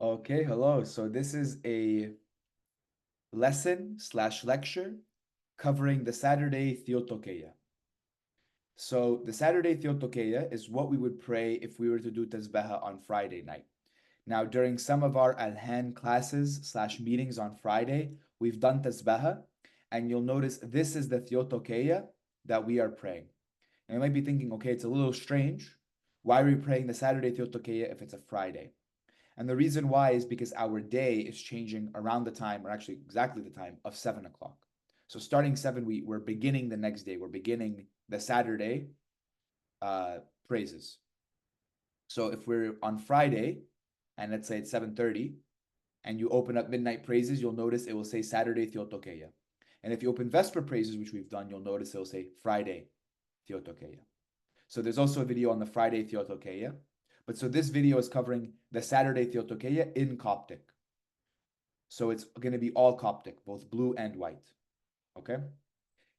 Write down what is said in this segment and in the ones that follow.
Okay, hello. So this is a lesson slash lecture covering the Saturday Theotokia. So the Saturday Theotokia is what we would pray if we were to do Tazbeha on Friday night. Now, during some of our Alhan classes slash meetings on Friday, we've done Tazbeha, and you'll notice this is the Theotokia that we are praying. And you might be thinking, okay, it's a little strange. Why are we praying the Saturday Theotokia if it's a Friday? And the reason why is because our day is changing around the time, or actually exactly the time of 7 o'clock. So starting seven, we're beginning the next day. We're beginning the Saturday praises. So if we're on Friday, and let's say it's 7:30, and you open up midnight praises, you'll notice it will say Saturday Theotokeia. And if you open Vesper praises, which we've done, you'll notice it'll say Friday Theotokeia. So there's also a video on the Friday Theotokeia. But so this video is covering the Saturday Theotokeia in Coptic. So it's going to be all Coptic, both blue and white. Okay?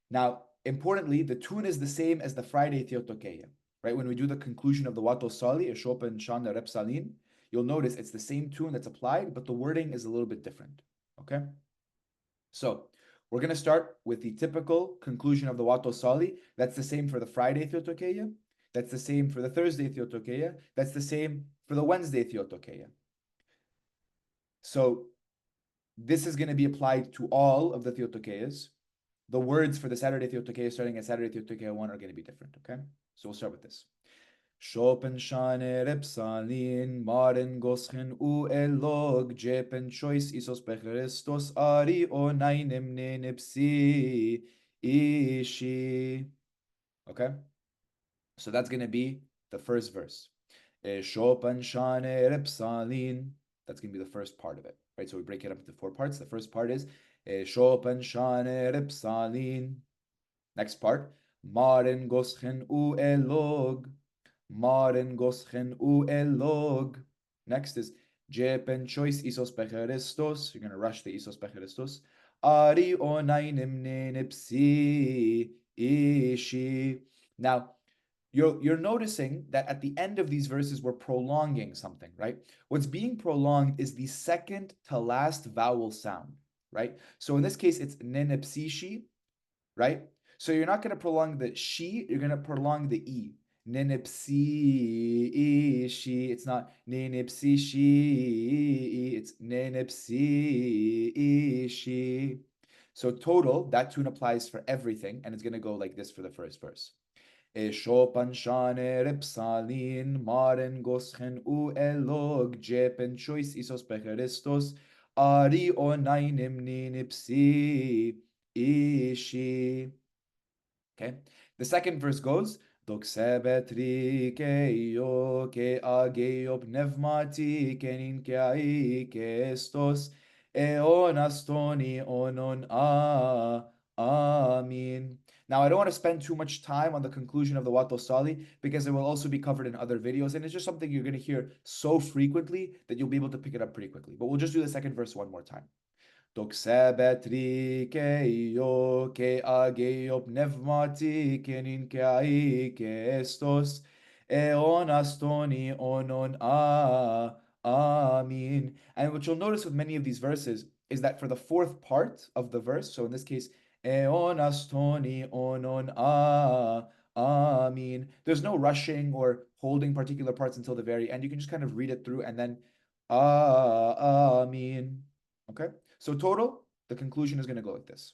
Now, importantly, the tune is the same as the Friday Theotokeia. Right? When we do the conclusion of the Wato Sali, Chopin Shana Rep Salin, you'll notice it's the same tune that's applied, but the wording is a little bit different. Okay? So we're going to start with the typical conclusion of the Wato Sali. That's the same for the Friday Theotokeia. That's the same for the Thursday Theotokeia. That's the same for the Wednesday Theotokeia. So this is going to be applied to all of the Theotokeias. The words for the Saturday Theotokeia starting at Saturday Theotokeia 1 are going to be different, okay? So we'll start with this. Chopin shane repsalin, maren goschen u elog, jepen choice isos pecherestos ari o nainem nenepsi ishi. Okay? So that's going to be the first verse. Chopin shane repsalin. That's going to be the first part of it, right? So we break it up into four parts. The first part is Chopin shane repsalin. Next part, Maren goschen u elog. Maren goschen u elog. Next is Jepen choice isos pecherestos. You're going to rush the isos pecherestos. Ari onainim nenepsi ishi. Now, you're noticing that at the end of these verses, we're prolonging something, right? What's being prolonged is the second to last vowel sound, right? So in this case, it's nenepsishi, right? So you're not going to prolong the she, you're going to prolong the e. Nenepsi she. It's not nenepsi she. It's nenepsi she. So total, that tune applies for everything, and it's going to go like this for the first verse. Chopin shane repsalin, maren goschen u elog, jepen choice isos pecherestos, ari onainim ninipsi ishi. Okay. The second verse goes, Doxebetri keio ke ageio pneumati kenin ke ai ke estos eon astoni onon amin. Now, I don't want to spend too much time on the conclusion of the Wato Sali because it will also be covered in other videos, and it's just something you're going to hear so frequently that you'll be able to pick it up pretty quickly. But we'll just do the second verse one more time. Doxebetri keio ke ageio pneumati kenin ke ai ke estos eon astoni onon amin. And what you'll notice with many of these verses is that for the fourth part of the verse, so in this case, eon astoni onon amin, there's no rushing or holding particular parts until the very end. You can just kind of read it through and then amin. Okay? So total, the conclusion is going to go like this.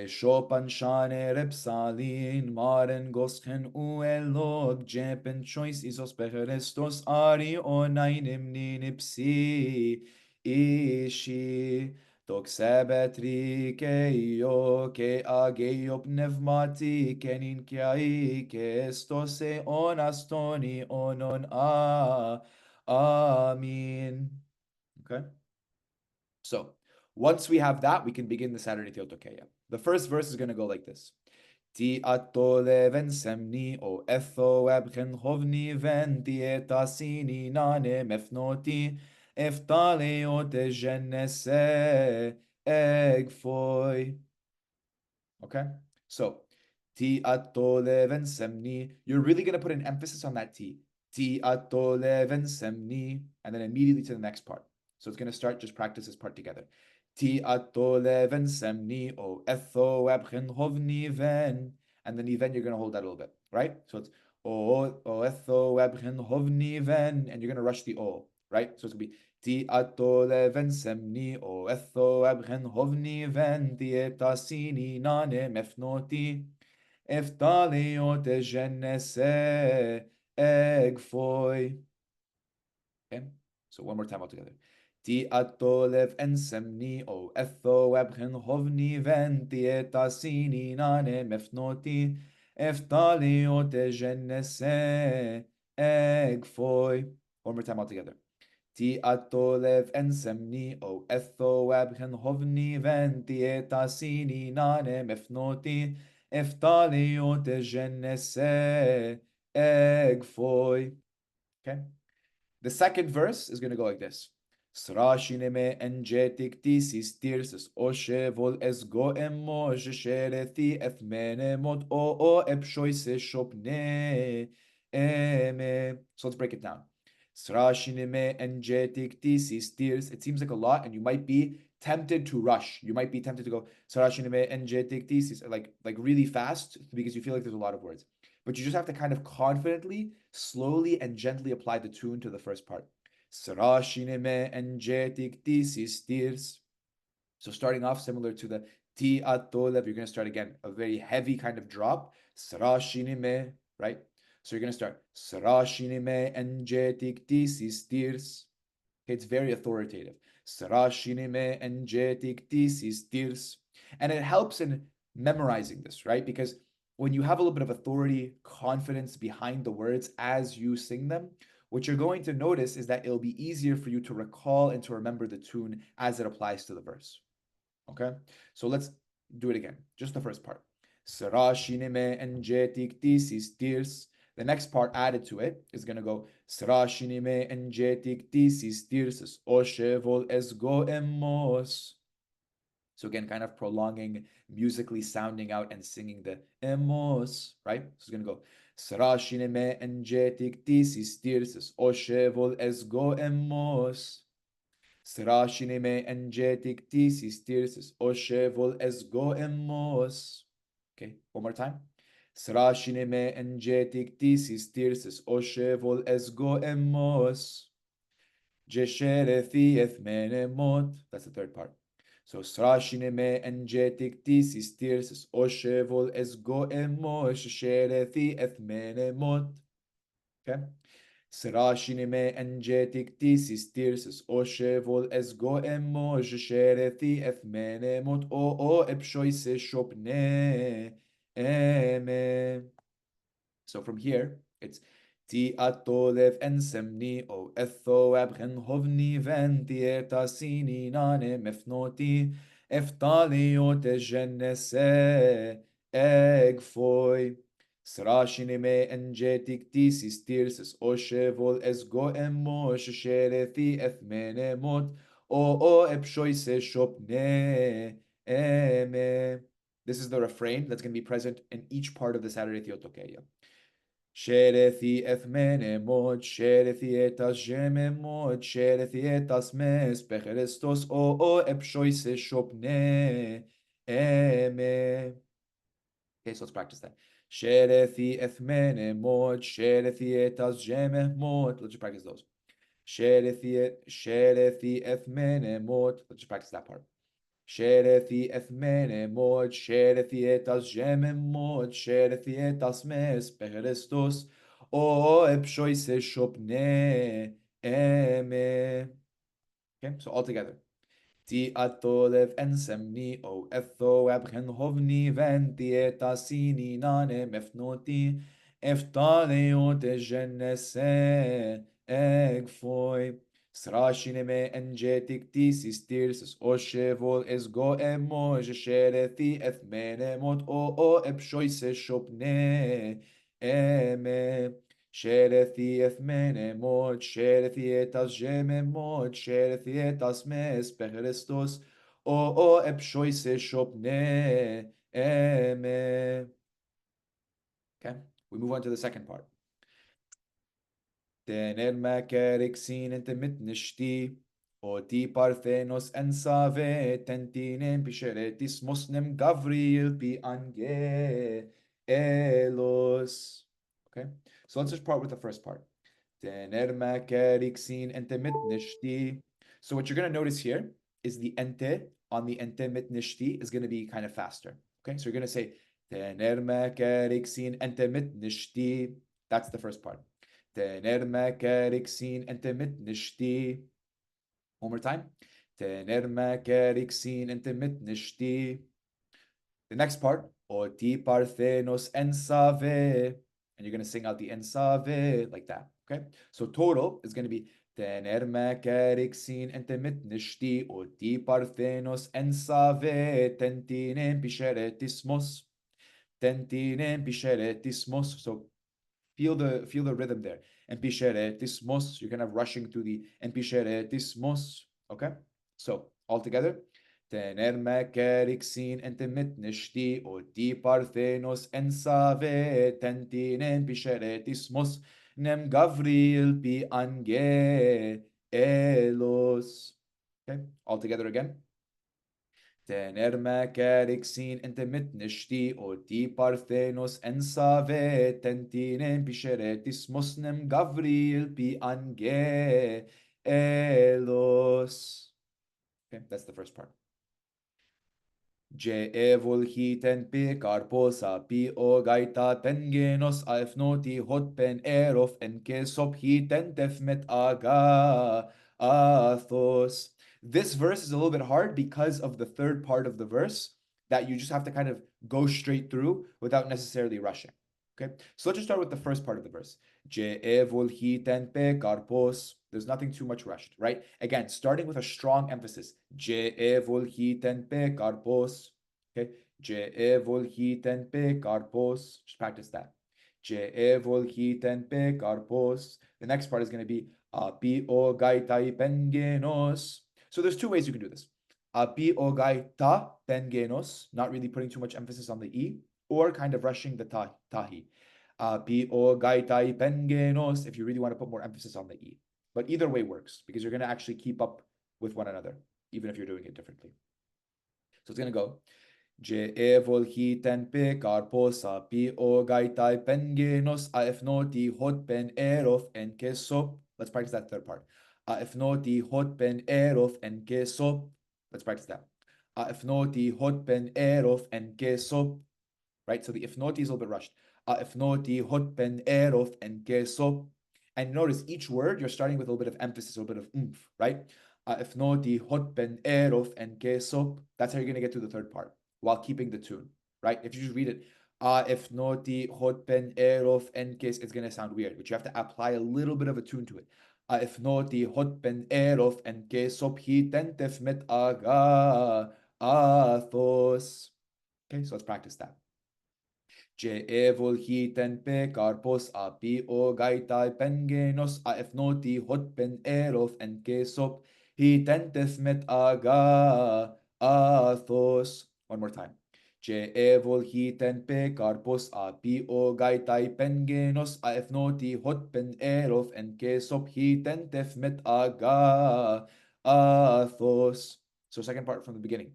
Chopin shane repsalin, maren goschen u elog, jepen choice isos pecherestos ari onainim ninipsi ishi. Doxebetri keio ke ageio pneumati kenin ke ai ke estose on astoni onon amin. Okay? So once we have that, we can begin the Saturday Theotokeia. The first verse is going to go like this. Ti atole ven semni o etho ebchen hovni ven dietasini nane mefnoti eftale o te genese egfoi. Okay? So ti atole ven semni. You're really going to put an emphasis on that T. Ti ato leven semni, and then immediately to the next part. So it's going to start, just practice this part together. Ti ato leven semni, o etho ebchen hovni ven, and then even you're going to hold that a little bit, right? So it's o etho ebchen hovni ven, and you're going to rush the o, right? So it's going to be Ti ato leven semni, o etho ebchen hovni ven, ti etasini nane mefnoti, eftalio te genese egfoi. Okay, so one more time all together. Ti atolev en semni o etho ebchen hovni ven ti etasini nane mefnoti eftalio te genese egfoi. One more time all together. Ti atolev en semni o etho ebchen hovni ven ti etasini nane mefnoti eftalio te genese egfoi. Okay. The second verse is going to go like this. Srashineme engetik tisis tirsis oshe vol es goemo sherethi ethmenemot o epshoise shopne eme. So let's break it down. Srashineme engetik tisis tirs. It seems like a lot, and you might be tempted to rush. You might be tempted to go Srashineme engetik tisis like really fast because you feel like there's a lot of words. But you just have to kind of confidently, slowly, and gently apply the tune to the first part. Sarashineme engetik tisis tirs. So starting off similar to the ti atolev, you're going to start again, a very heavy kind of drop. Sarashinime, right? So you're going to start Sarashinime engetik tisis tirs. Okay, it's very authoritative. Sarashinime engetik tisis tirs. And it helps in memorizing this, right? Because when you have a little bit of authority, confidence behind the words as you sing them, what you're going to notice is that it'll be easier for you to recall and to remember the tune as it applies to the verse. Okay, so let's do it again. Just the first part. Sarashinime engetik tisis tirs. The next part added to it is going to go Sarashinime engetik tisis tirs oshe vol esgo emos. So again, kind of prolonging, musically sounding out and singing the emos, right? So it's going to go Sarashinime engetik tisis tirs oshe vol esgo emos. Srashinime engetik tisis tirsis oshe vol esgo emos. Okay, one more time. Srashinime engetik tisis tirsis oshe vol esgo emos. Jesherethi ethmenemot. That's the third part. So srashinime engetik tisis tirsis oshe vol esgo emos. Jesherethi ethmenemot. Okay. Srashinime engetik tisis tirsis oshe vol esgo emo sherethi ethmenemot o epshoise shopne eme. So from here, it's Ti atolev en semni o etho abchen hovni ven ti etasini nane mefnoti eftali o te genese egfoi. Srashinime engetik tisis tirsis oshe vol esgo emo sherethi ethmenemot o epshoise shopne eme. This is the refrain that's going to be present in each part of the Saturday Theotokia. Sherethi ethmenemot, sherethi etas gememot, sherethi etas mes pecherestos o epshoise shopne eme. Okay, so let's practice that. Sherethi ethmenemot, sherethi etas gememot. Let's just practice those. Sherethi ethmenemot. Let's just practice that part. Sherethi ethmenemot, sherethi etas gememot, sherethi etas mes pecherestos o epshoise shopne eme. Okay, so all together. Ti atolev en semni o etho abchen hovni ven ti etasini nane mefnoti eftaleo te genese egfoi. Srashinime engetik tisis tirsis oshe vol esgo emo sherethi ethmenemot o epshoise shopne eme. Sherethi ethmenemot, sherethi etas gememot, sherethi etas mes pecherestos o epshoise shopne eme. Okay, we move on to the second part. Tener makerixin ente mitnishti. Oti parthenos ensave tentinem pisheretis mosnem gavril pi ange elos. Okay, so let's just part with the first part. Tener makerixin ente mitnishti. So what you're going to notice here is the ente on the ente mitnishti is going to be kind of faster. Okay, so you're going to say tener makerixin ente mitnishti. That's the first part. Tener makerixin ente mitnishti. One more time. Tener makerixin ente mitnishti. The next part, oti parthenos ensave. And you're going to sing out the ensave like that. Okay. So total is going to be tener makerixin ente mitnishti. Oti parthenos ensave. Tentinem pisheretismos. Tentinem pisheretismos. So feel the rhythm there. Empisheretismos. You're kind of rushing through the empisheretismos. Okay? So all together. Tener mekerixin ente mitnishti oti parthenos ensave tentin empisheretismos nem gavril pi ange elos. Okay? All together again. Tener makerixin ente mitnishti oti parthenos ensave tentinem pisheretis mosnem gavril pi ange elos. Okay, that's the first part. Je evulhiten pi karposa pi o gaita tengenos aefnoti hotpen erof enke sophiten tefmet aga athos. This verse is a little bit hard because of the third part of the verse that you just have to kind of go straight through without necessarily rushing. Okay, so let's just start with the first part of the verse. Je evulhiten pe karpos. There's nothing too much rushed, right? Again, starting with a strong emphasis. Je evulhiten pe karpos. Okay, je evulhiten pe karpos. Just practice that. Je evulhiten pe karpos. The next part is going to be api o gaitai pengenos. So there's two ways you can do this. Api o gaita pengenos, not really putting too much emphasis on the e, or kind of rushing the tahi. Api o gaitai pengenos, if you really want to put more emphasis on the e. But either way works because you're going to actually keep up with one another, even if you're doing it differently. So it's going to go. Je evulhiten pe karposa pi o gaitai pengenos aefnoti hot pen erof en kesop. Let's practice that third part. Aefnoti hot pen erof en kesop. Let's practice that. Aefnoti hot pen erof en kesop. Right? So the ifnoti is a little bit rushed. Ifnoti hot pen erof en kesop. And notice each word you're starting with a little bit of emphasis, a little bit of oomph, right? Ifnoti hot pen erof en kesop. That's how you're going to get to the third part while keeping the tune, right? If you just read it, ifnoti hot pen erof en kes, it's going to sound weird, but you have to apply a little bit of a tune to it. Ifnoti hot pen erof en kesop hi tentef met aga athos. Okay, so let's practice that. Je evulhiten pe karpos api o gaitai pengenos aefnoti hot pen erof en kesop hi tentef met aga athos. One more time. Je evulhiten pe karpos api o gaitai pengenos aefnoti hot pen erof en kesop hi tentef met aga athos. So second part from the beginning.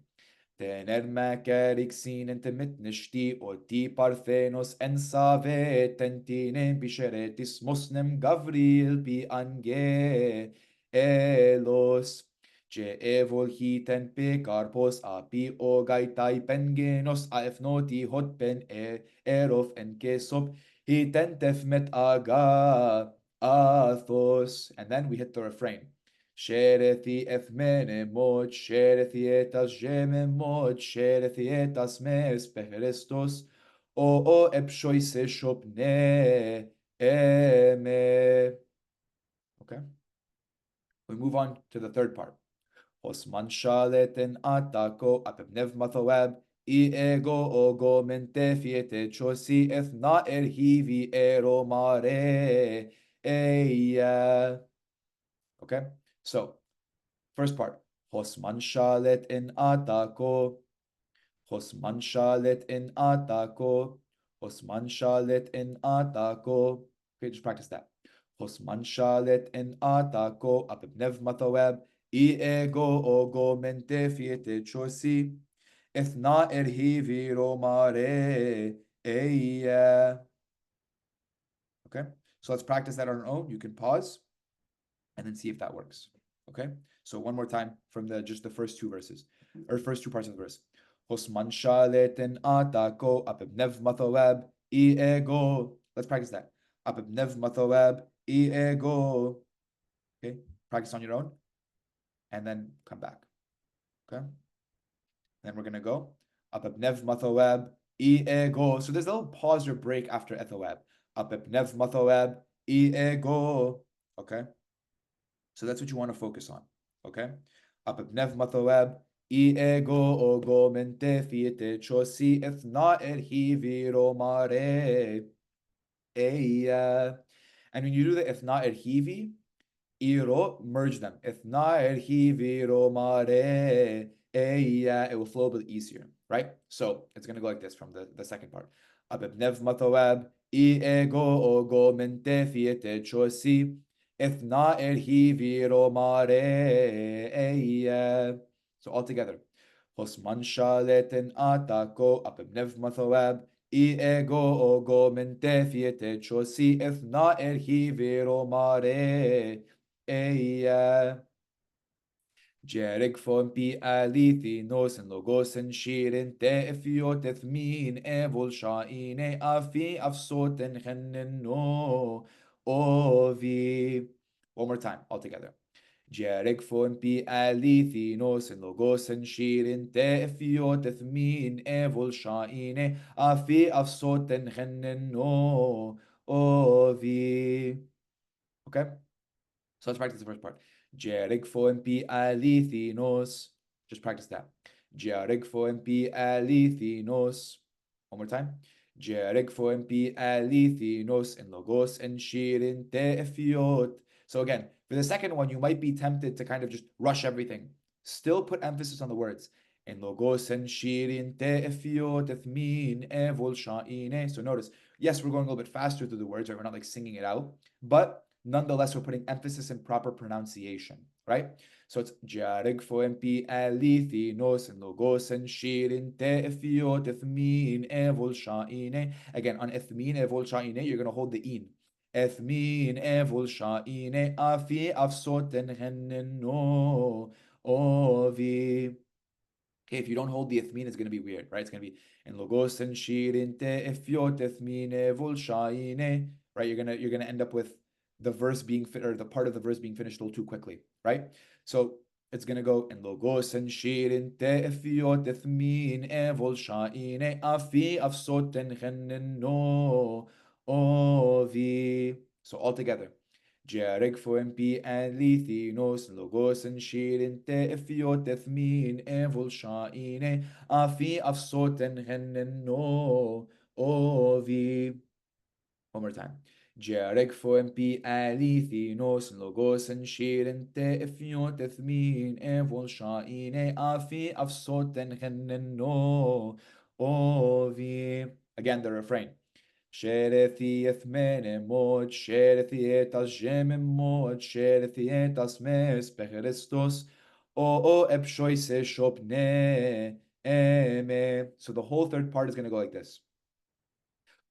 Tener makerixin ente mitnishti oti parthenos ensave tentinem pisheretis mosnem gavril pi ange elos. Je evulhiten pe karpos api o gaitai pengenos aefnoti hot pen erof en kesop hi tentef met aga athos. And then we hit the refrain. Sherethi ethmene mod, sherethi etas geme mod, sherethi etas mes peherestos, o epshoise shopne eme. Okay. We move on to the third part. Osman shaleten atako apebnev mathoab, I ego ogo mente fiete chosi ethna erhivi eromare eya. Okay. So, first part, Hosman shalet in atako, Hosman shalet in atako, Hosman shalet in atako. Okay, just practice that. Hosman shalet en atako apebnev mataweb ego ogo mente fiete chosi ethna erhivi romare eya. Okay, so let's practice that on our own. You can pause and then see if that works. Okay, so one more time from just the first two verses or first two parts of the verse. Hosman shaleten atako apebnev mataweb ego. Let's practice that. Apebnev mataweb ego. Okay, practice on your own and then come back. Okay, then we're gonna go apebnev mataweb ego. So there's a little pause or break after ethaweb. Apebnev mataweb ego. Okay. So that's what you want to focus on. Okay? Apepnev mataweb ego ogo mente fiete chosi ethna erhivi romare eya. And when you do the ethna erhivi, iro, merge them. Ethna erhivi romare eya. It will flow a bit easier, right? So it's going to go like this from the second part. Apepnev mataweb ego ogo mente fiete chosi Ethna erhivi romare eya. So all together. Hosman shaleten atako apebnev mathoab ego ogo mente fiete chosi ethna erhivi romare eya. Jereg von pi alithi nos en logos en shirin te efiot ethmin evol sha'ine afi afsoten chennen no ovi. One more time, all together. Jereg von pi alithi nos en logos en shirin te efiot ethmin evol sha'ine afi afsoten chennen no ovi. Okay? So let's practice the first part. Jerigfo en pi alithinos. Just practice that. Jerigfo en pi alithinos. One more time. Jerigfo en pi alithinos en logos en shirin tefiot. So again, for the second one, you might be tempted to kind of just rush everything. Still put emphasis on the words. En logos en shirin tefiot ethmin evol sha'ine. So notice, yes, we're going a little bit faster through the words, right? We're not like singing it out, but nonetheless, we're putting emphasis in proper pronunciation, right? So it's jarig foem pi alithinos and logos and shirin tefiot ethmin evol sha'ine. Again, on ethmin evol sha'ine, you're going to hold the in. Ethmin evol sha'ine afi afsoten hennen no ovi. Okay, if you don't hold the ethmin, it's going to be weird, right? It's going to be in logos and shirin tefiot ethmin evol sha'ine, right? You're gonna end up with the verse being or the part of the verse being finished a little too quickly, right? So it's gonna go in logos and shirin tefiot ethmin evol sha'ine afi afsoten chennen no ovi. So all together. Jereg foem pi alithinos logos and shirin tefiot ethmin evol sha'ine afi afsoten chennen no ovi. One more time. Jereg foem pi alithinos logos en shirin tefiot ethmin evol sha'ine afi afsoten chennen no ovi. Again, the refrain. Sherethi ethmene mod, sherethi etas gemem mod, sherethi etas mes pecherestos, o epshoise shopne eme. So the whole third part is going to go like this.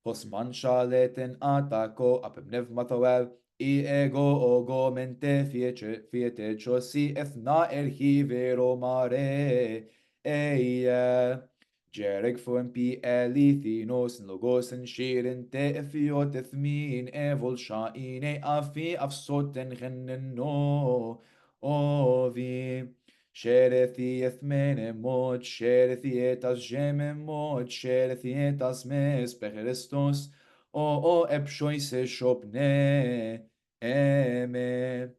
Hosman shaleten atako apemnev matawev ego ogo mente fiete chosi ethna erhi vero mare eya. Jereg foem pi elithinos logos en shirin tefiot ethmin evol sha'ine afi afsoten chennen no ovi. Sherethi ethmene mod, sherethi etas gemem mod, sherethi etas mes pecherestos, o epshoise shopne eme.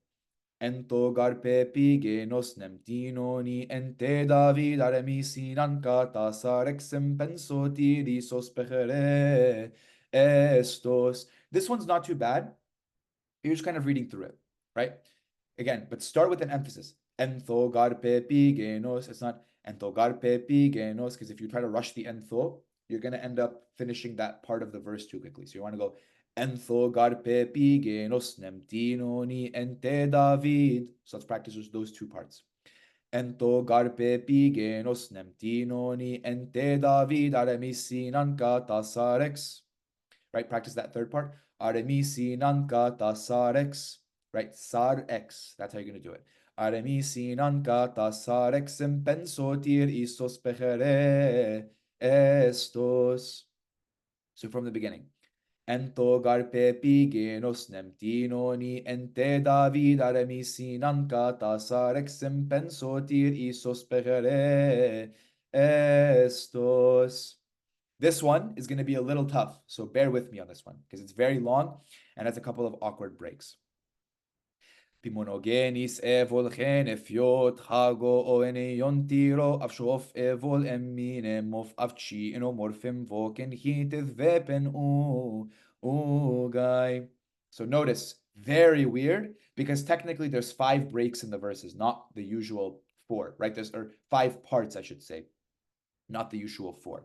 Ento garpe pigenos nemtinoni ente David aremisinan katasarexem pensoti risos pechere estos. This one's not too bad. You're just kind of reading through it, right? Again, but start with an emphasis. Entho garpe pigenos. It's not entho garpe pigenos, because if you try to rush the entho, you're going to end up finishing that part of the verse too quickly. So you want to go Entho garpe pigenos nemtinoni ente David. So let's practice those two parts. Ento garpe pigenos nemtinoni ente David aremisinan katasarex. Right, practice that third part. Aremisinan katasarex. Right, sarex. That's how you're going to do it. Aremisinan katasarex impensotir isos pechere estos. So from the beginning. Ento garpe pigenos nemtinoni ente David aremisinan katasarex impensotir isos pechere estos. This one is going to be a little tough, so bear with me on this one because it's very long and has a couple of awkward breaks. Pimonogenis evol genefiot hago o eneiontiro afshof evol emmine mof afchi inomorphim voken hitiv vepen guy. So notice, very weird because technically there's 5 breaks in the verses, not the usual 4, right? There's or 5 parts, I should say, not the usual 4.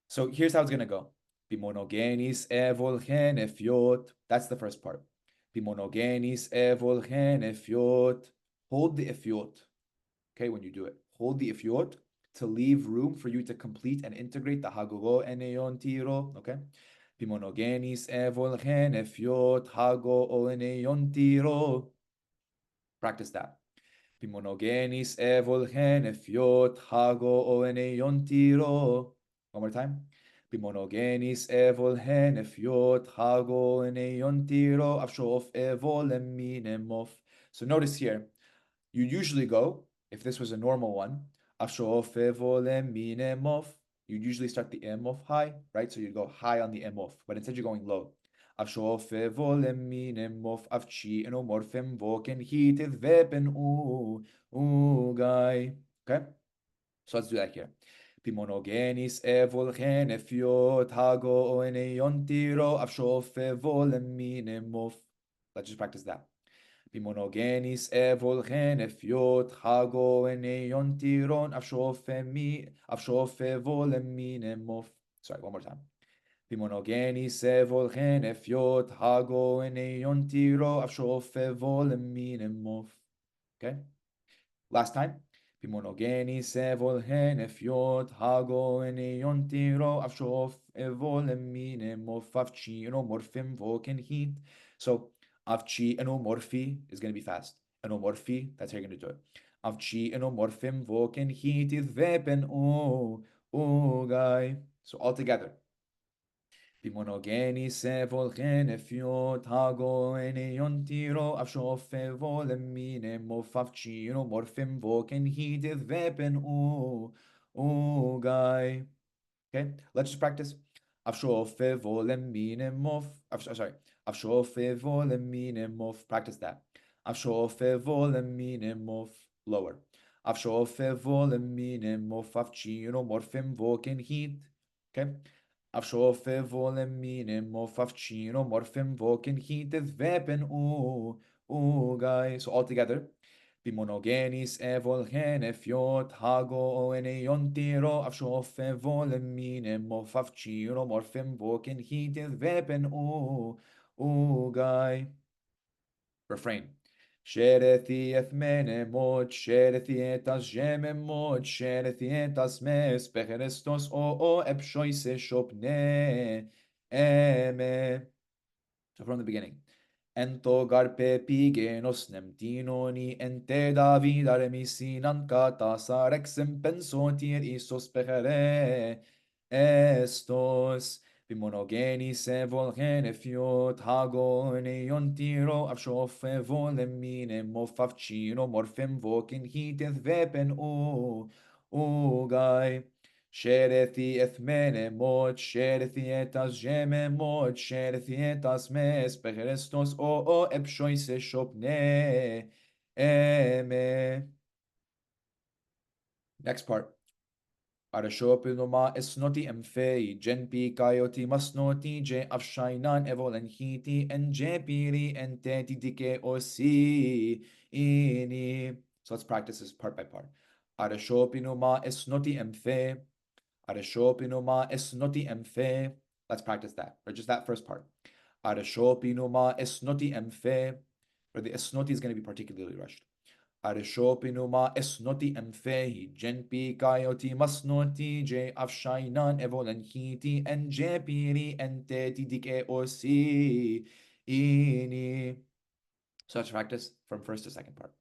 So here's how it's going to go. Pimonogenis evol genefiot. That's the first part. Pimonogenis evol genefiot. Hold the efiot. Okay, when you do it, hold the efiot to leave room for you to complete and integrate the hago eneon tiro. Okay. Pimonogenis evol genefiot hago eneon tiro. Practice that. Pimonogenis evol genefiot hago eneon tiro. One more time. Pimonogenis evol genefiot hago eneon tiro afshof evol eminemof. So notice here, you usually go, if this was a normal one, afshof evol eminemof. You'd usually start the em off high, right? So you'd go high on the em off, but instead you're going low. Afshof evol eminemof afchi enomorphim voken hitiv vepen guy. Okay? So let's do that here. Pimonogenis evol genefiot hago eneion tiro afshof evol eminemof. Let's just practice that. Pimonogenis evol genefiot hago eneion tiron afshof evol eminemof. Sorry, one more time. Pimonogenis evol genefiot hago eneion tiro afshof evol eminemof. Okay? Last time. Pimonogenis evol genefiot hago eneion tiro afshof evol eminemof afchi enomorphim voken hit. So avchi enomorphi is going to be fast. Enomorphi, that's how you're going to do it. Avchi enomorphim voken hitith vepen guy. So all together. Pimonogenis evol genefiot hago eneion tiro afshof evol eminemof avchi enomorphim voken hitith vepen guy. Okay, let's just practice. Afshof evol eminemof. Sorry. Afshof evol eminemof. Practice that. Afshof evol eminemof. Lower. Afshof evol eminemof. Avchi enomorphim voken hit. Okay. Afshof evol eminemof. Avchi enomorphim voken hit. Vepen guys. So all together. Pimonogenis evol genefiot hago eneion tiro afshof evol eminemof avchi enomorphim voken hitiv vepen guy. Refrain. Sherethi et menemot, sherethi et as gememot, sherethi et as mes, pecherestos o epshoise shopne eme. So from the beginning. Ento garpe pigenos nemtinoni ente David aremisinan katasar exem pensotir isos pechere estos pimonogenis evol genefiot hago eneion tiro afshof evol emine mofavchino morphem vokin hiteth vepen gai. Sherethi et menemot, sherethi et as gememot, sherethi et as mes, pecherestos o epshoise shopne eme. Next part. Arashopinoma esnoti emfei, genpi kayoti masnoti, je afshainan evol enhiti, en jepiri enteti dike osi ini. So let's practice this part by part. Arashopinoma esnoti emfei. Areshopinoma esnoti emfe. Let's practice that, or just that first part. Arashopinu ma esnoti emfe, or the esnoti is going to be particularly rushed. Arashopinu ma esnoti emfehi, genpi kayoti masnoti, je afshainan evolenhiti, en je piri ente tidike osi, ini. So let's practice from first to second part.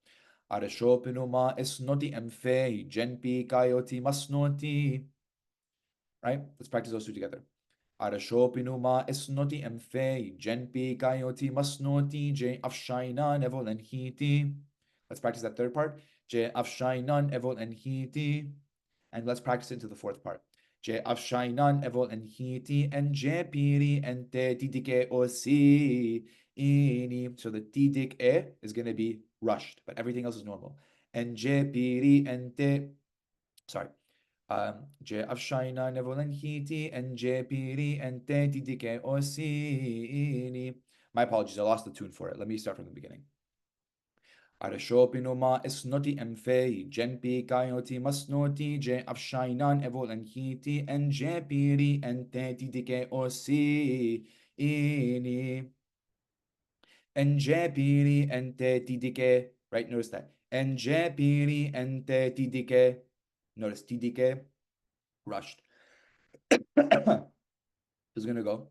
Arashopinu ma esnoti emfehi, genpi kayoti masnoti. Right? Let's practice those two together. Arashopinu ma esnoti emfei, genpi kayoti masnoti, je afshainan evol enhiti. Let's practice that third part. Je afshainan evol enhiti. And let's practice into the fourth part. Je afshainan evol enhiti, and je piri ente tidike osi ini. So the tidik e is going to be rushed, but everything else is normal. And je piri ente, sorry. Je afshaina nevolenhiti and je piri and tentidike osini. My apologies, I lost the tune for it. Let me start from the beginning. Arashopinu ma esnoti emfei, genpi kayoti masnoti, je afshainan evolenhiti and je piri and tentidike osi ini. And je piri and tentidike, right? Notice that. And je piri and tentidike. Notice tidike rushed. Is gonna go.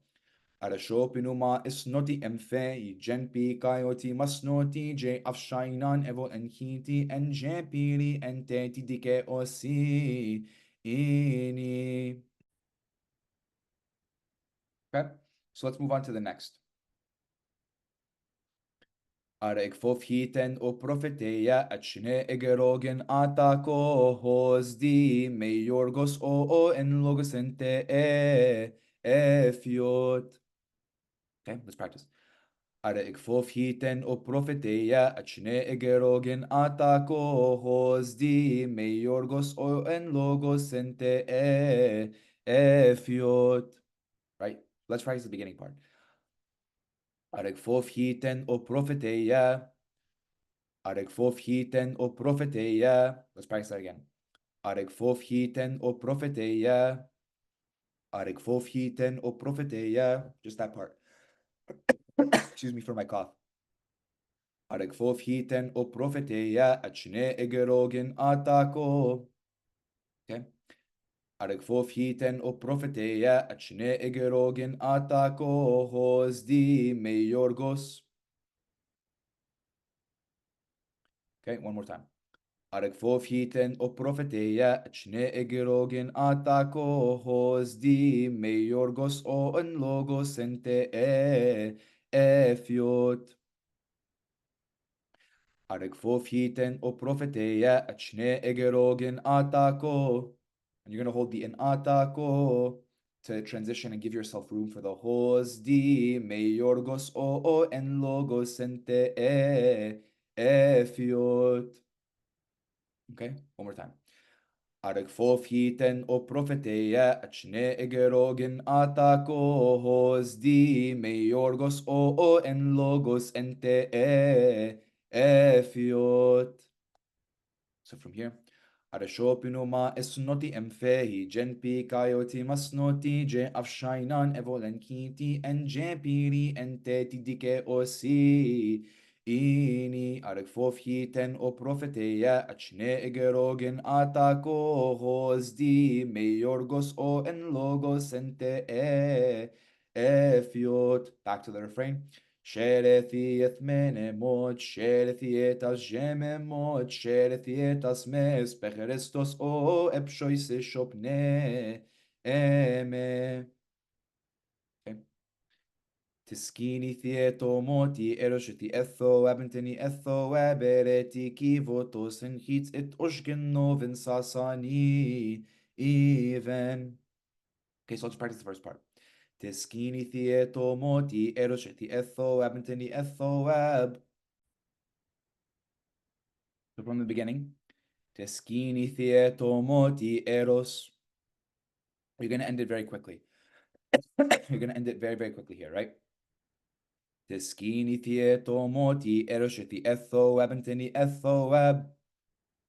Arashopinu ma isnoti emfei, genpi kayoti masnoti, je afshainan evo enhiti, en je piri ente tidike osi ini. Okay, so let's move on to the next. Arek fof hiten o profeteia achne egerogen atako hosdi me yorgos o en logos ente fiot. Okay, let's practice. Arek fof hiten o profeteia achne egerogen atako hosdi me yorgos o en logos ente fiot. Right, let's practice the beginning part. Arek fof hiten o profeteia. Arek fof hiten o profeteia. Let's practice that again. Arek fof hiten o profeteia. Arek fof hiten o profeteia. Just that part. Excuse me for my cough. Arek fof hiten o profeteia achne egerogen atako. Okay. Arek fof hiten o profeteia achne egerogen atako hosdi me yorgos. Okay, one more time. Arek fof hiten o profeteia achne egerogen atako hosdi me yorgos o en logos ente fiot. Arek fof hiten o profeteia achne egerogen atako. And you're going to hold the in atako to transition and give yourself room for the hosdi me yorgos o en logos ente fiot. Okay, one more time. Arek fof hiten o profeteia achne egerogen atako hosdi me yorgos o en logos ente fiot. So from here, Arashopinu ma esnoti emfehi, genpi kayoti masnoti, je afshainan evolenkiti, en je piri ente tidike osi. Ini arek fof hiten o profeteia achne egerogen atako hosdi me yorgos o en logos ente fiot. Back to the refrain. Sherethieth menemot, sherethiet as gememot, sherethiet as mes, pecherestos o epshoise shopne eme. Okay. Tiskini thieto moti erosheti etho abenteni etho abereti kivotos and hits it oshgen novin sasani even. Okay, so let's practice the first part. Tiskini thieto moti erosheti etho abenteni etho ab. So from the beginning, Tiskini thieto moti eros. You're going to end it very quickly. You're going to end it very, very quickly here, right? Tiskini thieto moti erosheti etho abenteni etho ab.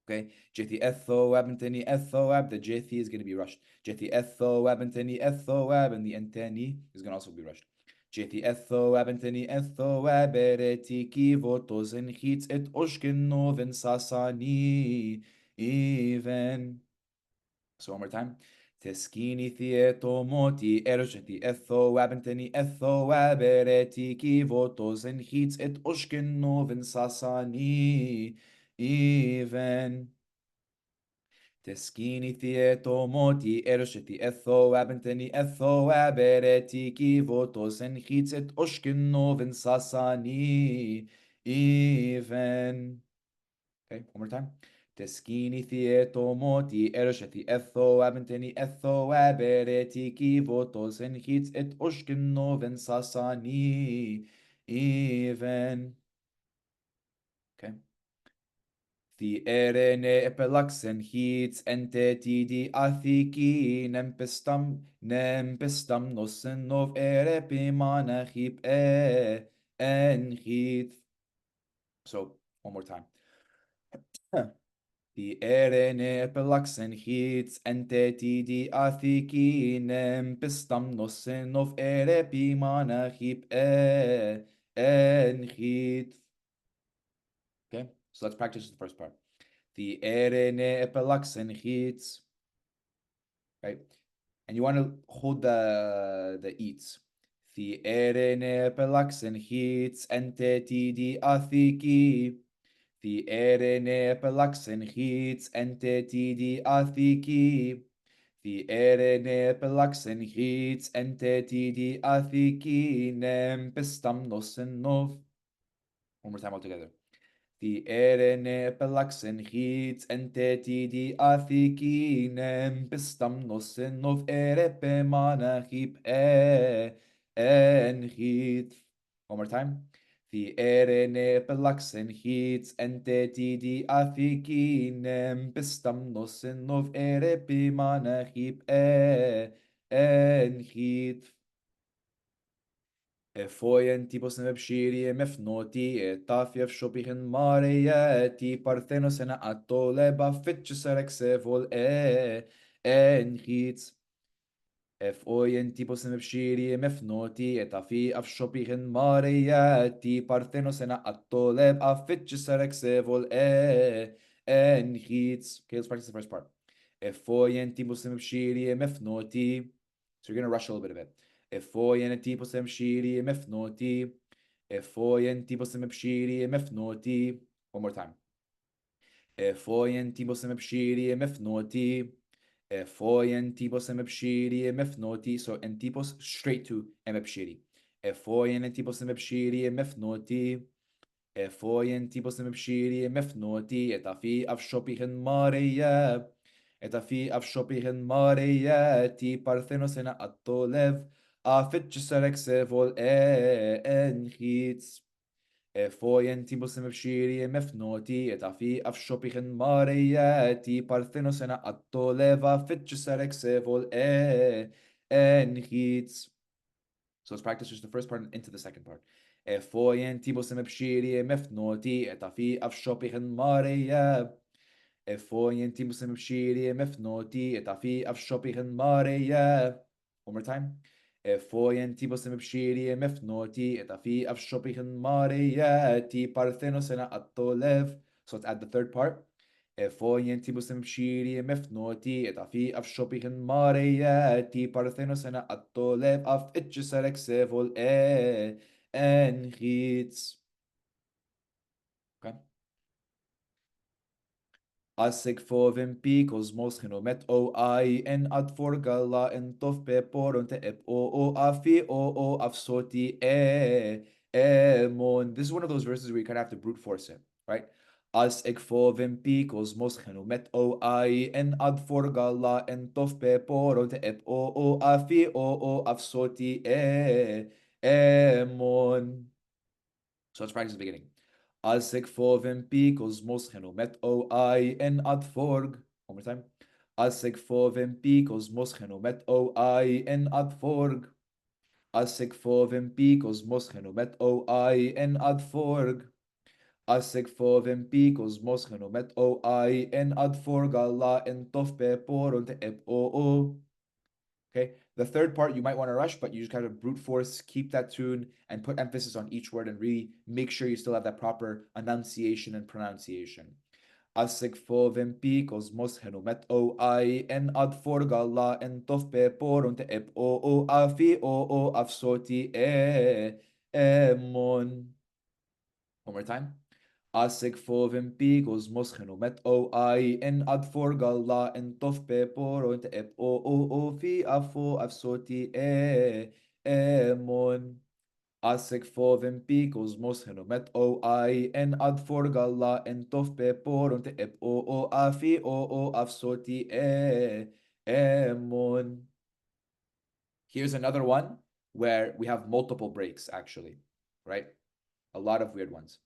Okay, Jethi etho abenteni etho ab. The Jethi is going to be rushed. Jethi etho abenteni etho ab, and the enteni is going to also be rushed. Jethi etho abenteni etho abereti kivotos en chitz et oshkenov en sasani even. So one more time. Teskini thieto moti ersheti etho abenteni etho abereti kivotos en chitz et oshkenov en sasani even. Teskini thieto moti ersheti etho abenteni etho abereti kivotos en chitz et oshkenov en sasani even. Okay, one more time. Teskini thieto moti ersheti etho abenteni etho abereti kivotos en chitz et oshkenov en sasani even. Okay. The erene epelaxen hits enteti di athiki nempestam nosen of erepimana hip en hit. So one more time. The erene epelaxen hits enteti di athiki nempestam nosen of erepimana hip en hit. Okay, so let's practice the first part. The erene epelaxen hits, right? And you want to hold the eats. The erene epelaxen hits enteti di athiki. The erene epelaxen hits enteti di athiki. The erene epelaxen hits enteti di athiki nem pistam nosen nov. One more time all together. The erene pelaxen hits enteti di athikinem pistam nosen of erepe manachip en hit. One more time. The erene pelaxen hits enteti di athikinem pistam nosen of erepe manachip en hit. Foien tipos nebshiri mefnoti etafiev shopichen maria ti parthenos en atole ba fitcheserek sevol en hits. Foien tipos nebshiri mefnoti etafi af shopichen maria ti parthenos en atole ba fitcheserek sevol en hits. Okay, let's practice the first part. Foien tipos nebshiri mefnoti. So you're going to rush a little bit of it. Foien tipos mshiri mefnoti. Foien tipos mshiri mefnoti. One more time. Foien tipos mshiri mefnoti. Foien tipos mshiri mefnoti. So and tipos straight to mshiri. Foien tipos mshiri mefnoti. Foien tipos mshiri mefnoti. Etafi af shopichen maria. Etafi af shopichen maria. Ti parthenos en atolev. Fitcheserek sevol en hits. Foien tipos mshiri mefnoti. Etafi af shopichen maria. Ti parthenos en atoleva. Fitcheserek sevol en hits. So let's practice just the first part into the second part. Foien tipos mshiri mefnoti. Etafi af shopichen maria. Foien tipos mshiri mefnoti. Etafi af shopichen maria. One more time. Foien tipos mshiri mefnoti. Etafi af shopichen maria. Ti parthenos en atolev. So let's add the third part. Foien tipos mshiri mefnoti. Etafi af shopichen maria. Ti parthenos en atolev. Af itcheserek sevol en hits. Okay. Asig fovin picos moschino met o I en ad forgala en tof peporon te ep o afi o afsoti mon. This is one of those verses where you kind of have to brute force it, right? Asig fovin picos moschino met o I en ad forgala en tof peporon te ep o afi o afsoti mon. So let's practice the beginning. Asik fovin picos moscheno met o I en ad forg. One more time. Asik fovin picos moscheno met o I en ad forg. Asik fovin picos moscheno met o I en ad forg. Asik fovin picos moscheno met o I en ad forg alla en tof peporon te ep o. Okay. The third part you might want to rush, but you just kind of brute force, keep that tune, and put emphasis on each word and really make sure you still have that proper enunciation and pronunciation. Asik fovem picos mos henumet o I en ad forgalla en tof pe porunte ep o afi o afsoti mon. One more time. Asik fovem picos mos henumet o I en ad forgalla en tof pe porunte ep o fi afo afsoti mon. Asik fovem picos mos henomet o I en ad forgalla en tof pe porunte ep o afi o afsoti emon. Here's another one where we have multiple breaks actually, right? A lot of weird ones.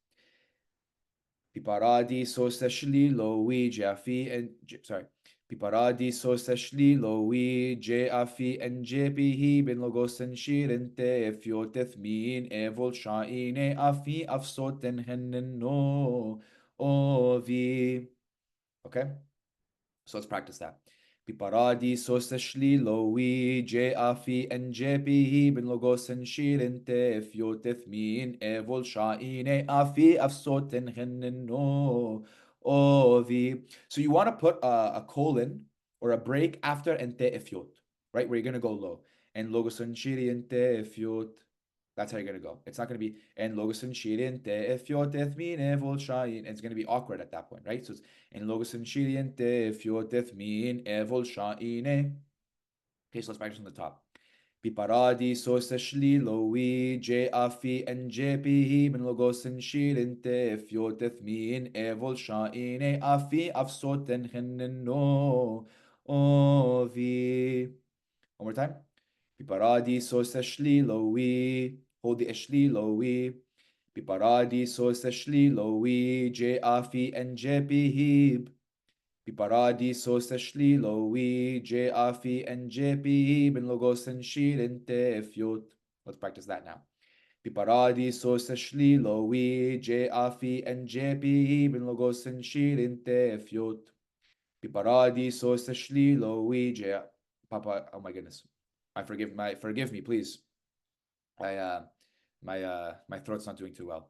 Piparadi soseshli lowi jafi and sorry. Piparadi soseshli lowi jafi and jepihi ben logosen shirente fioteth min evol shaine afi afsoten hennen no ovi. Okay, so let's practice that. Piparadi soseshli lowi jafi and jepihi ben logosen shirente fioteth min evol shaine afi afsoten hennen no ovi. So you want to put a colon or a break after ente efiot, right? Where you're going to go low. And logosen shirente efiot. That's how you're going to go. It's not going to be and logosen shirente efiot ethmin evol shain. It's going to be awkward at that point, right? So it's en logos en shiriente fioteth min evol sha'ine. Okay, so let's practice on the top. Piparadi soseshli lowi je afi en jepihi ben logos en shirinte fioteth min evol sha'ine afi afsoten hennen no ovi. One more time. Piparadi soseshli lowi. Hold the eshli lowi. Piparadi soseshli lowi je afi en jepihib. Piparadi soseshli lowi je afi en jepihib en logos en shirente fiot. Let's practice that now. Piparadi soseshli lowi je afi en jepihib en logos en shirente fiot. Piparadi soseshli lowi je. Papa, oh my goodness. Forgive me, please. I my throat's not doing too well.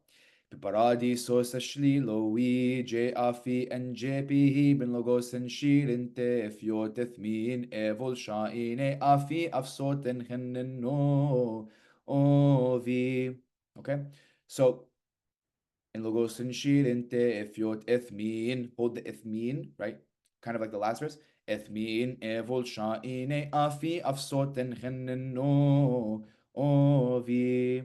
Piparadi soseshli lowi je afi en jepihi ben logos en shirinte fioteth min evol shaine afi afsoten hennen no ovi. Okay, so in logos en shirinte fiot ethmin, hold the ethmin, right? Kind of like the last verse. Ethmin evol shaine afi afsoten hennen no ovi.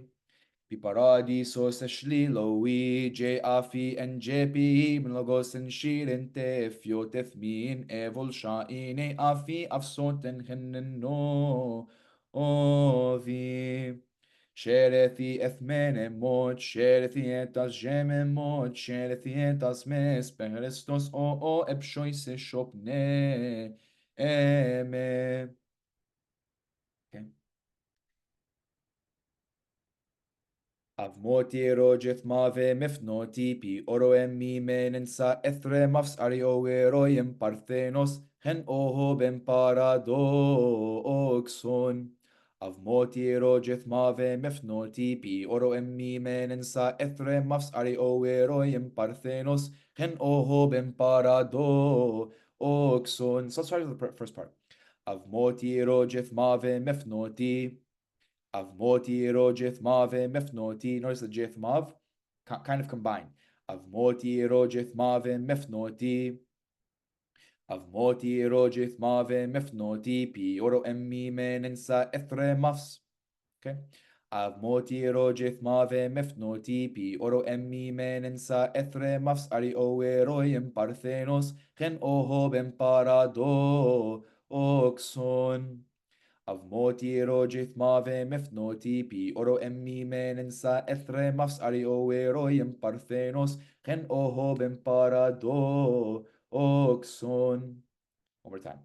Piparadi soseshli lowi je afi en jepi ben logos en shirente fioteth min evol shaine afi afsoten hennen no ovi. Sherethi ethmene mod, sherethi etas jeme mod, sherethi etas mes perestos o epshoise shopne eme. Okay. Avmoti rojeth mave mefnoti pi oro emmi menensa ethre mafs ario eroyem parthenos hen oho ben paradoxon. Avmoti rojeth mave mefnoti pi oro emmi menensa ethre mafs ario eroyem parthenos hen oho ben paradoxon. So let's start with the first part. Avmoti rojeth mave mefnoti. Avmoti rojeth mave mefnoti. Notice the jeth mav kind of combined. Avmoti rojeth mave mefnoti. Avmoti rojeth mave mefnoti pi oro emmi menensa ethre mafs. Okay. Avmoti rojeth mave mefnoti pi oro emmi menensa ethre mafs ari oeroyem parthenos gen oho ben parado oxon. Avmoti rojith mave mefnoti pi oro emmi menensa ethre mafs ari oeroyem parthenos gen oho ben parado oxon. One more time.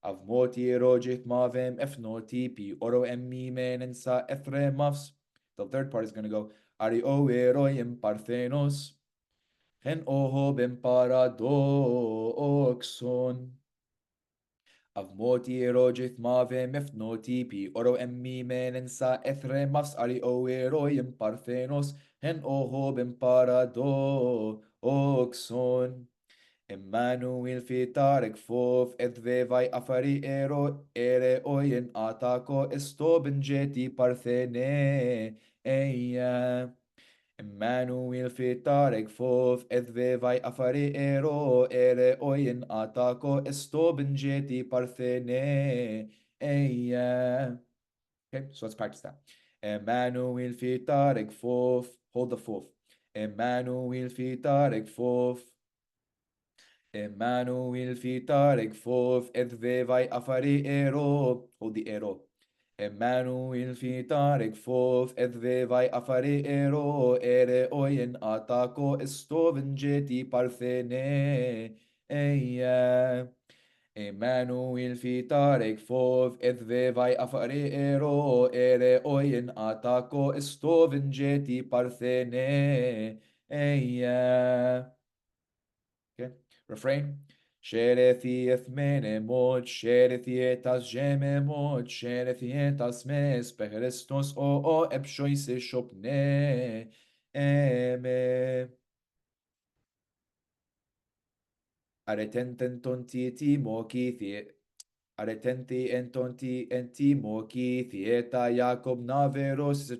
Avmoti rojith mavem efnoti pi oro emmi menensa ethre mafs. The third part is going to go ari oeroyem parthenos gen oho ben parado oxon. Avmoti erojith mave mefnoti pi oro emmi menensa ethre mafsari oeroyim parthenos hen oho ben parado oxon. Emmanuel fitarek fof edvevai afari ere oyen atako esto benjeti parthene eya. Emmanuel fitarek fof edvevai afari ere oyen atako esto benjeti parthene eya. Okay, so let's practice that. Emmanuel fitarek fof, hold the fof. Emmanuel fitarek fof. Emmanuel fitarek fof edvevai afari hold the ero. Emmanuel fitarek fof edvevai afari ere oyen atako estoven jeti parthene eya. Emmanuel fitarek fof edvevai afari ere oyen atako estoven jeti parthene eya. Okay, refrain. Sherethieth menemot, sherethietas gememot, sherethietas mes, perestos o epshoise shopne eme. Aretenten tonti timoki aretenti entonti entimoki thieta Jacob naveros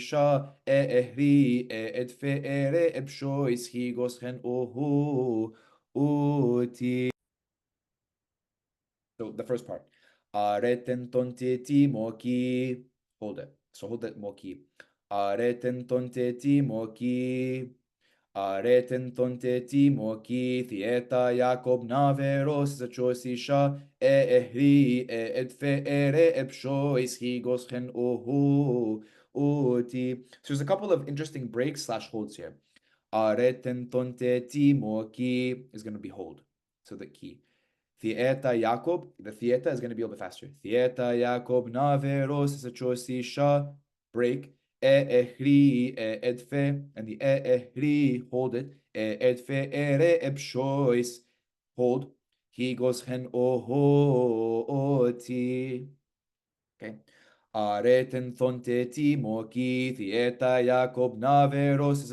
sha ehri edfe ere epshois higos hen ohu uti. So the first part. Areten tonte timoki. Hold it. So hold it moki. Areten tonte timoki. Areten tonte timoki. Thieta Jacob naveros zachosisha ehri edfe ere epshois higos hen ohu uti. So there's a couple of interesting breaks slash holds here. Areten tonte timoki is going to be hold. So the key. Theeta Jacob, the theeta is going to be a little bit faster. Theeta Jacob naveros sha break ehri edfe, and the ehri hold it edfe ere epshois hold. He goes hen oho oti. Okay. Areten thonte timoki thieta Jacob naveros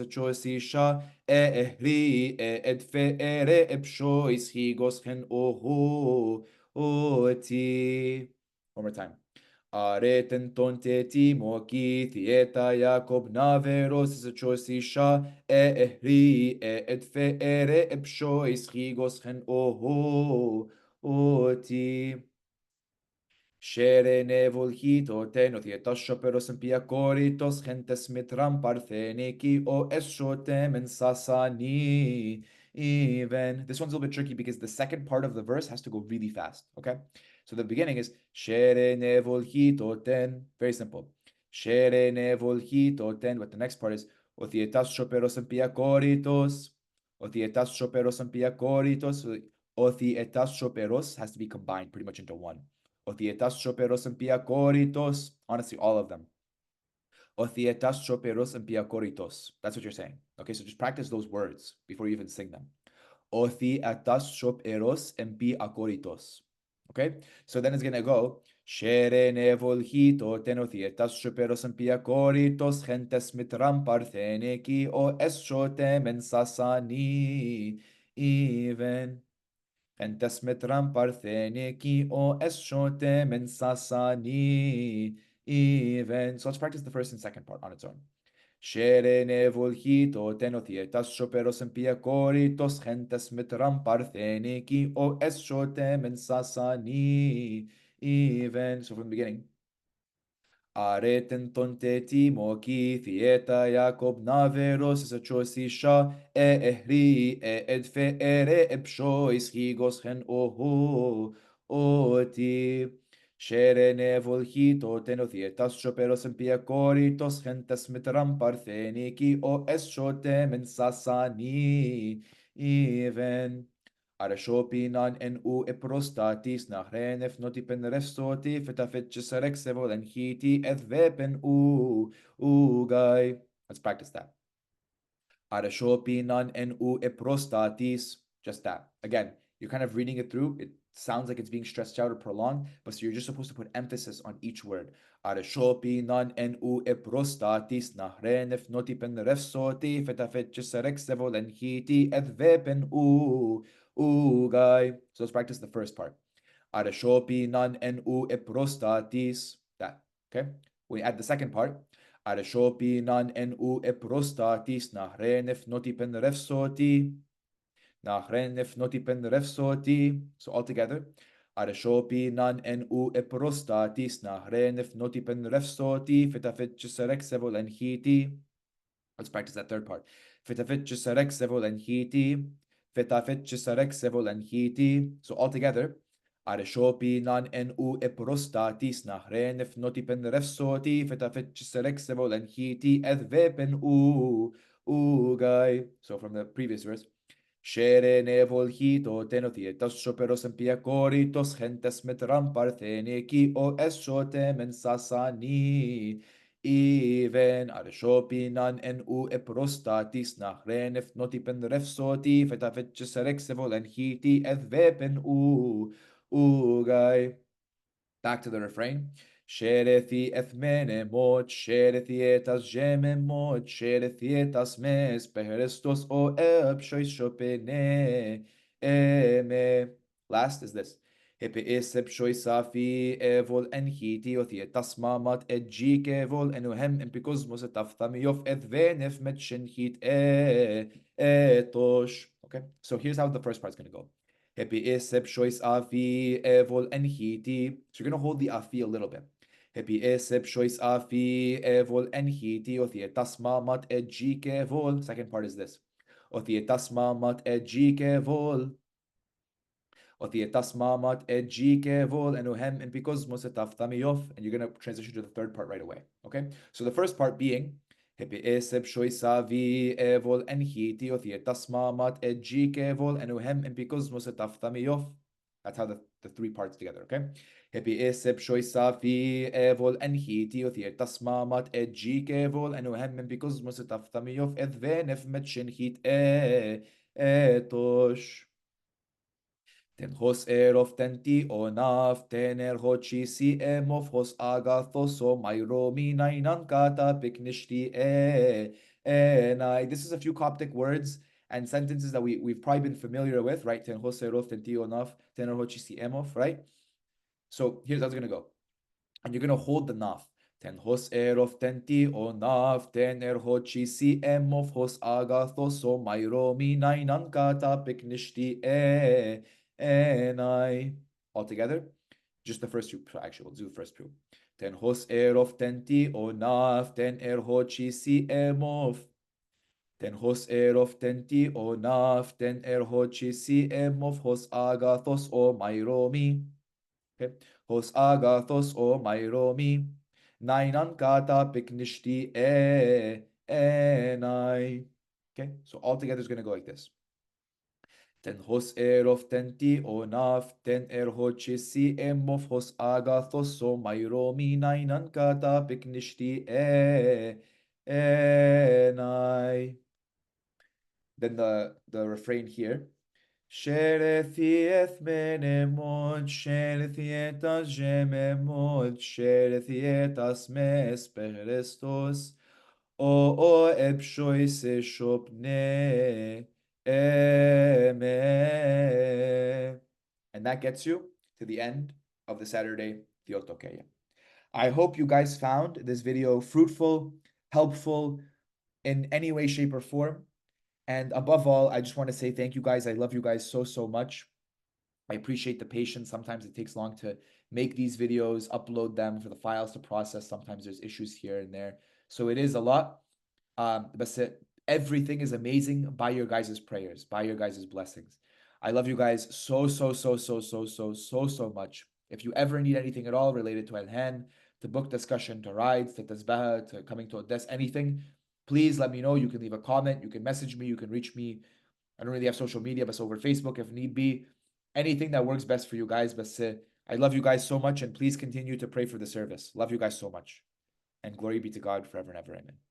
sha ehri edfe ere epshois higos hen ohu oti. One more time. Areten tonte timoki thieta Jacob naveros sha ehri edfe ere epshois higos hen ohu oti. Shere nevolhito tenot yetasho peros empiakoritos gentes mitram partheniki o eshotem sasani. Even this one's a little bit tricky because the second part of the verse has to go really fast. Okay, so the beginning is Shere nevolhito ten. Very simple. Shere nevolhito ten. But the next part is Otietasho peros empiakoritos. Otietasho peros empiakoritos. Otietasho peros has to be combined pretty much into one. Othietas choperos and piakoritos. Honestly, all of them. Othietas choperos and piakoritos. That's what you're saying. Okay, so just practice those words before you even sing them. Othietas choperos and piakoritos. Okay, so then it's gonna go. Shere nevolhito tenothietas choperos and piakoritos gentes mitram partheneki o eschotem en sasani. Even. Gentes metram partheneki o eschote mensasani. Even. So let's practice the first and second part on its own. Shere nevolhito tenotietas choperos empiakoritos gentes metram partheneki o eschote mensasani. Even. So from the beginning. Areten tonte timoki thieta Jacob naveros sha ehri edfe ere epshois higos hen ohu oti. Shere nevolhito tenotietas choperos empiakoritos gentes mitram partheniki o eschote mensasani. Even. Arashopinan en u eprostatis nachren efnotipen restoti fetafet cesarex en hiti edvepen ugai. Let's practice that. Arashopinan en u eprostatis. Just that. Again, you're kind of reading it through. It sounds like it's being stretched out or prolonged, but so you're just supposed to put emphasis on each word. Areshopi non en u eprostatis nahrenef notipen refsoti fetafet sevo lenhiti edvepen u guy. So let's practice the first part. Areshopi non en u eprostatis. That. Okay. We add the second part. Areshopi non en u eprostatis nahrenef notipen refsoti. Nachrenef notipen refsoti. So all together. Areshopi nan en u eprostatis nachrenef notipen refsoti fitafit cisarek sevo lenhiti. Let's practice that third part. Fitafit cisarek sevo lenhiti. Fitafit cisarek sevo lenhiti. So all together. Areshopi nan en u eprostatis nachrenef notipen refsoti fitafit cisarek sevo lenhiti edvepen u guy. So from the previous verse. Shere nevolhito tenotietas soperos empiacoritos gentes metram partheneki o esote mensasani. Even areshopinan en u eprostatis nachrenef notipen refsoti fetafet ceserexevol en hiti edvepen ugai. Back to the refrain. Sherethi ethmene mod, sherethietas gemen mod, sherethietas mes, peherestos o ebshois shopene eme. Last is this. Hepeis ebshois safi evol enhiti othietas mamat edjik evol enuhem empikosmos etafthamiyof edvenef met shenhit etosh. Okay, so here's how the first part's going to go. Hepiesep shois afi evol enhiti. So you're going to hold the afi a little bit. Hepiesep shois afi evol enhiti othietas mamat edjik evol. Second part is this. Othietas mamat edjik evol. Othietas mamat edjik evol enuhem empikosmos etafthamiyof. And you're going to transition to the third part right away. Okay? So the first part being Hepiesep shoisavi evol enhiti othietas mamat edjik evol enuhem empikosmos etafthamiyof. That's how the three parts together, okay? Hepiesep shoisavi evol enhiti othietas mamat edjik evol enuhem empikosmos etafthamiyof edvenef met shenhit etosh. Ten hos erof tenti onaf tener hochi si emof hos agathos o myromi nainan kata piknishti enai. This is a few Coptic words and sentences that we've probably been familiar with, right? Ten hos erof tenti onaf tener hochi si emof, right? So here's how it's going to go. And you're going to hold the naf. Ten hos erof tenti onaf tener hochi si emof hos agathos o myromi nainan kata piknishti enai. All together, just the first two. Actually, we'll do the first two. Ten hos erof tenti onaf ten hochi si emof. Ten hos erof tenti onaf ten hochi si emof hos agathos o myromi. Okay. Hos agathos o myromi. Nainan kata piknishti enai. Okay, so all together is going to go like this. Ten hos erof tenti onaf ten hochi si emof hos agathos o myromi nainan kata piknishti enai. Then the refrain here. Sherethieth menemod, sherethieta gememod, sherethieta mes perestos, o ebshois shopne eme. And that gets you to the end of the Saturday Theotokia. I hope you guys found this video fruitful, helpful in any way, shape, or form. And above all, I just want to say thank you guys. I love you guys so, so much. I appreciate the patience. Sometimes it takes long to make these videos, upload them for the files to process. Sometimes there's issues here and there. So it is a lot. But everything is amazing by your guys' prayers, by your guys' blessings. I love you guys so, so, so, so, so, so, so, so much. If you ever need anything at all related to Alhan, to book discussion, to rides, to tasbah, to coming to a desk, anything, please let me know. You can leave a comment, you can message me, you can reach me. I don't really have social media, but over Facebook if need be. Anything that works best for you guys. But I love you guys so much, and please continue to pray for the service. Love you guys so much. And glory be to God forever and ever. Amen.